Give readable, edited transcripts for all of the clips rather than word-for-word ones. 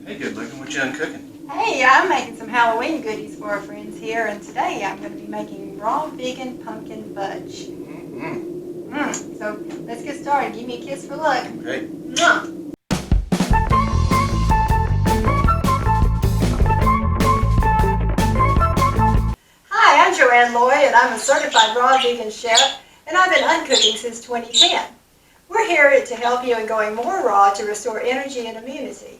Hey, good looking. What you done cooking? Hey, I'm making some Halloween goodies for our friends here, and today I'm going to be making raw vegan pumpkin fudge. So let's get started. Give me a kiss for luck. Okay. Mwah. Hi, I'm Joann Lloyd, and I'm a certified raw vegan chef, and I've been uncooking since 2010. We're here to help you in going more raw to restore energy and immunity.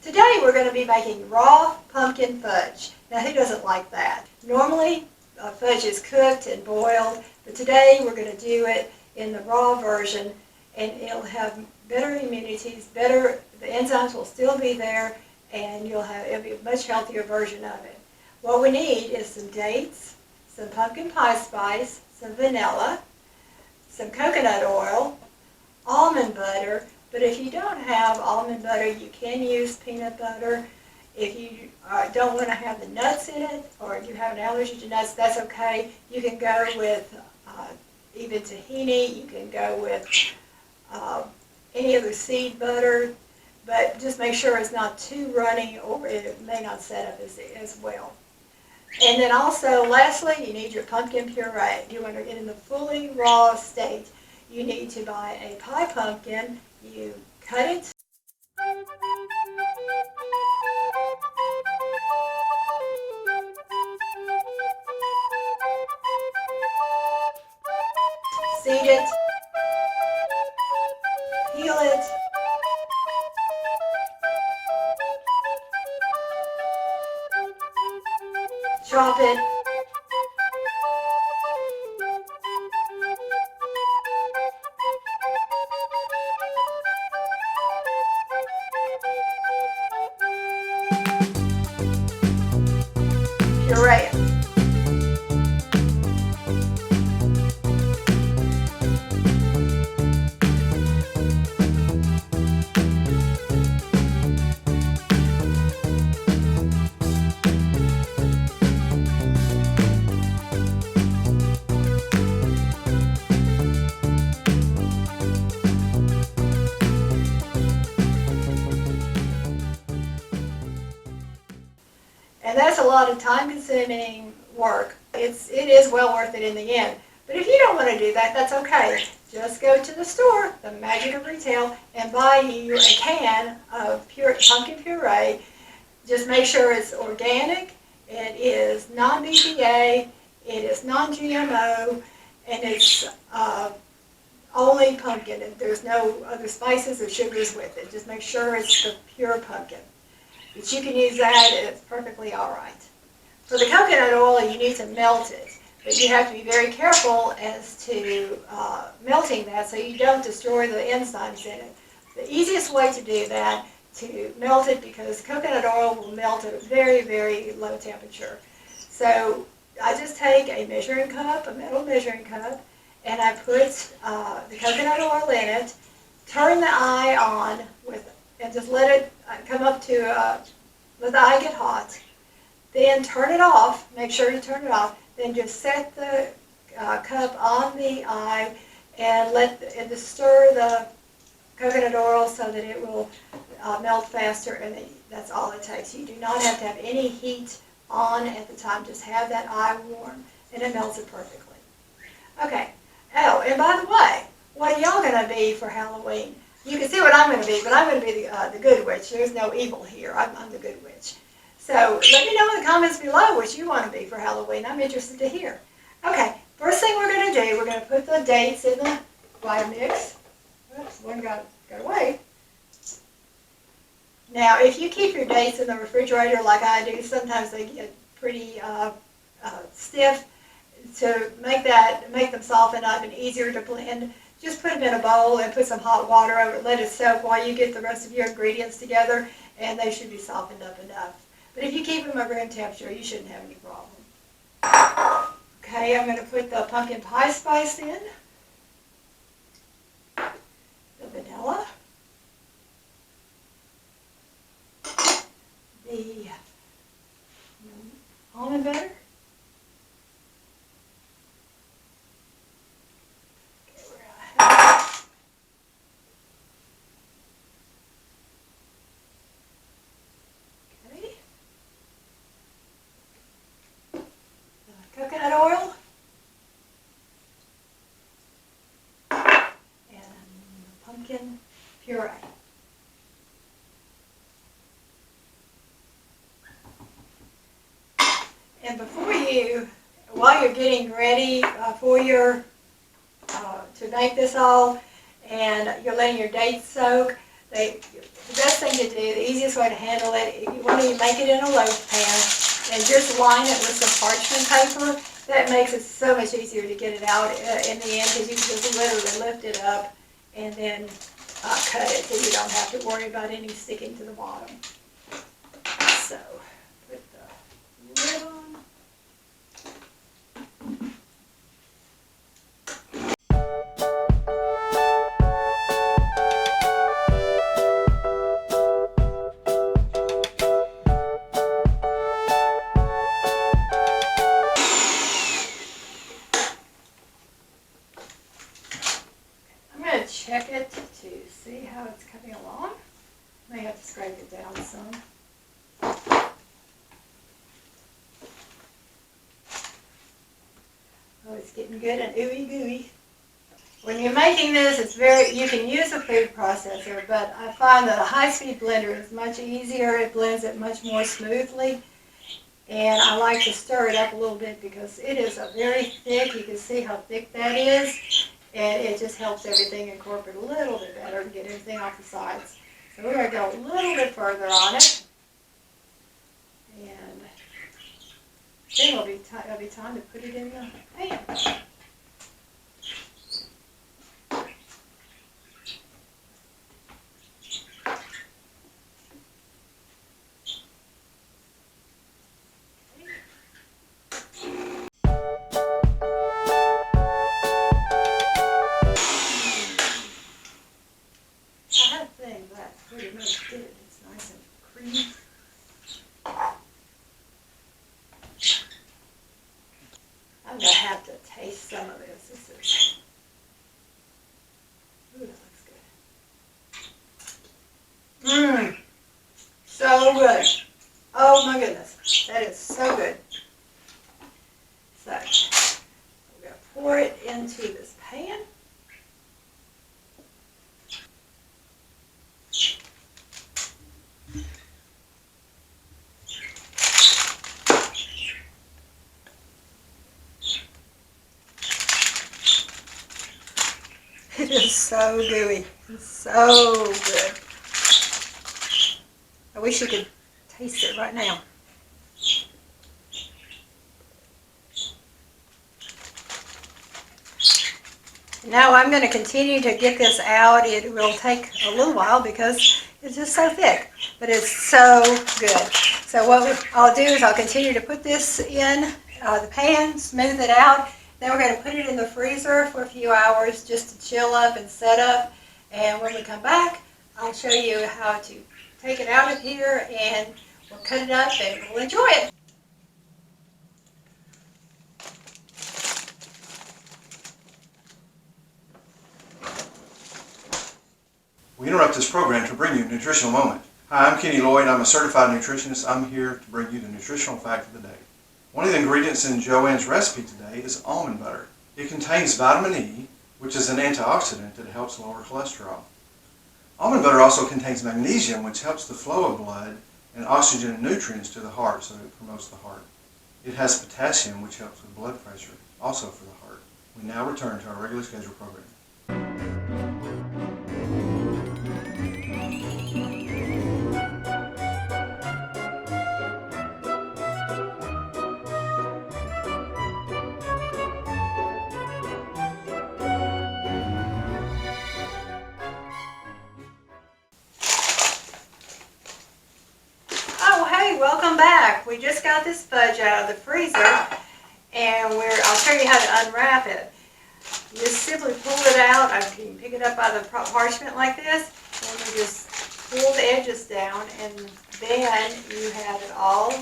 Today we're going to be making raw pumpkin fudge. Now who doesn't like that? Normally fudge is cooked and boiled, but today we're going to do it in the raw version, and it'll have better immunities, the enzymes will still be there, and it'll be a much healthier version of it. What we need is some dates, some pumpkin pie spice, some vanilla, some coconut oil, almond butter. But if you don't have almond butter, you can use peanut butter. If you don't want to have the nuts in it, or if you have an allergy to nuts, that's okay. You can go with even tahini. You can go with any other seed butter, but just make sure it's not too runny, or it may not set up as well. And then also, lastly, you need your pumpkin puree. You want to get in the fully raw state. You need to buy a pie pumpkin. You cut it, seed it, peel it, chop it, puree it. And that's a lot of time-consuming work. It is well worth it in the end. But if you don't want to do that, that's okay. Just go to the store, the magic of retail, and buy you a can of pumpkin puree. Just make sure it's organic, it is non-BPA, it is non-GMO, and it's only pumpkin. There's no other spices or sugars with it. Just make sure it's the pure pumpkin. But you can use that, and it's perfectly all right. For the coconut oil, you need to melt it, but you have to be very careful as to melting that so you don't destroy the enzymes in it. The easiest way to do that, to melt it, because coconut oil will melt at a very, very low temperature. So I just take a measuring cup, a metal measuring cup, and I put the coconut oil in it, turn the eye on and just let it come up to, let the eye get hot. Then turn it off, make sure you turn it off, then just set the cup on the eye and just stir the coconut oil so that it will melt faster, and that's all it takes. You do not have to have any heat on at the time, just have that eye warm, and it melts it perfectly. Okay, oh, and by the way, what are y'all going to be for Halloween? You can see what I'm going to be, but I'm going to be the good witch. There's no evil here. I'm the good witch. So let me know in the comments below what you want to be for Halloween. I'm interested to hear. Okay, first thing we're going to do, we're going to put the dates in the Vitamix. Oops, one got away. Now, if you keep your dates in the refrigerator like I do, sometimes they get pretty stiff. To make them soften up and easier to blend, just put them in a bowl and put some hot water over it. Let it soak while you get the rest of your ingredients together, and they should be softened up enough. But if you keep them at room temperature, you shouldn't have any problem. Okay, I'm going to put the pumpkin pie spice in, the vanilla, the almond butter, pumpkin puree. And while you're getting ready to make this all, and you're letting your dates soak, the best thing to do, the easiest way to handle it, you want to make it in a loaf pan and just line it with some parchment paper. That makes it so much easier to get it out in the end, because you can just literally lift it up and then cut it, so you don't have to worry about any sticking to the bottom. So, put the lid on. Check it to see how it's coming along. May have to scrape it down some. Oh, it's getting good and ooey gooey. When you're making this, you can use a food processor, but I find that a high-speed blender is much easier. It blends it much more smoothly. And I like to stir it up a little bit because it is a very thick. You can see how thick that is. And it just helps everything incorporate a little bit better to get everything off the sides. So we're going to go a little bit further on it. And then it'll be time to put it in the pan. Pretty much did it. It's nice and creamy. I'm going to have to taste some of this. Ooh, that looks good. Mmm. So good. Oh my goodness. That is so good. So, we're going to pour it into this pan. It is so gooey. It's so good. I wish you could taste it right now. Now I'm going to continue to get this out. It will take a little while because it's just so thick, but it's so good. So what I'll do is I'll continue to put this in the pan, smooth it out. Then we're going to put it in the freezer for a few hours just to chill up and set up. And when we come back, I'll show you how to take it out of here, and we'll cut it up and we'll enjoy it. We interrupt this program to bring you a nutritional moment. Hi, I'm Kenny Lloyd. I'm a certified nutritionist. I'm here to bring you the nutritional fact of the day. One of the ingredients in Joann's recipe today is almond butter. It contains vitamin E, which is an antioxidant that helps lower cholesterol. Almond butter also contains magnesium, which helps the flow of blood and oxygen and nutrients to the heart, so it promotes the heart. It has potassium, which helps with blood pressure, also for the heart. We now return to our regularly scheduled program. Welcome back. We just got this fudge out of the freezer, and I'll show you how to unwrap it. You just simply pull it out. You can pick it up by the parchment like this, and you just pull the edges down, and then you have it all.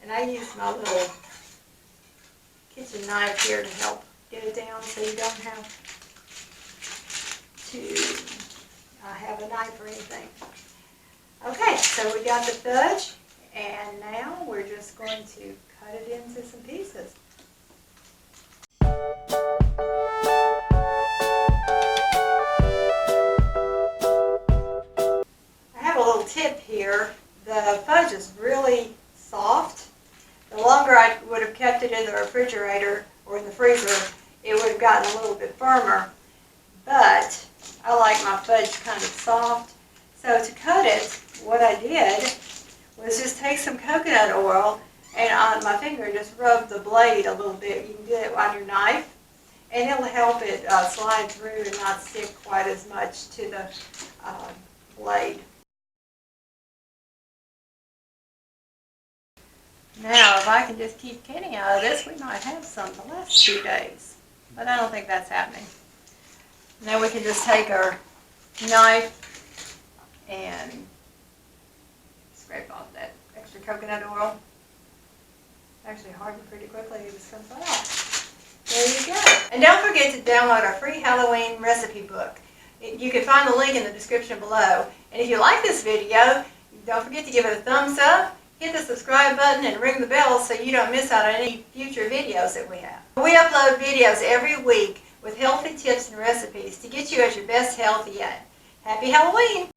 And I use my little kitchen knife here to help get it down so you don't have to have a knife or anything. Okay, so we got the fudge, and now we're just going to cut it into some pieces. tip here. The fudge is really soft. The longer I would have kept it in the refrigerator or in the freezer, it would have gotten a little bit firmer. But I like my fudge kind of soft. So to cut it, what I did was just take some coconut oil and on my finger just rub the blade a little bit. You can do it on your knife, and it'll help it slide through and not stick quite as much to the blade. Now, if I can just keep Kenny out of this, we might have some the last 2 days. But I don't think that's happening. Now we can just take our knife and scrape off that extra coconut oil. Actually hardened pretty quickly, it just comes right off. There you go. And don't forget to download our free Halloween recipe book. You can find the link in the description below. And if you like this video, don't forget to give it a thumbs up, hit the subscribe button, and ring the bell so you don't miss out on any future videos that we have. We upload videos every week with healthy tips and recipes to get you at your best health yet. Happy Halloween!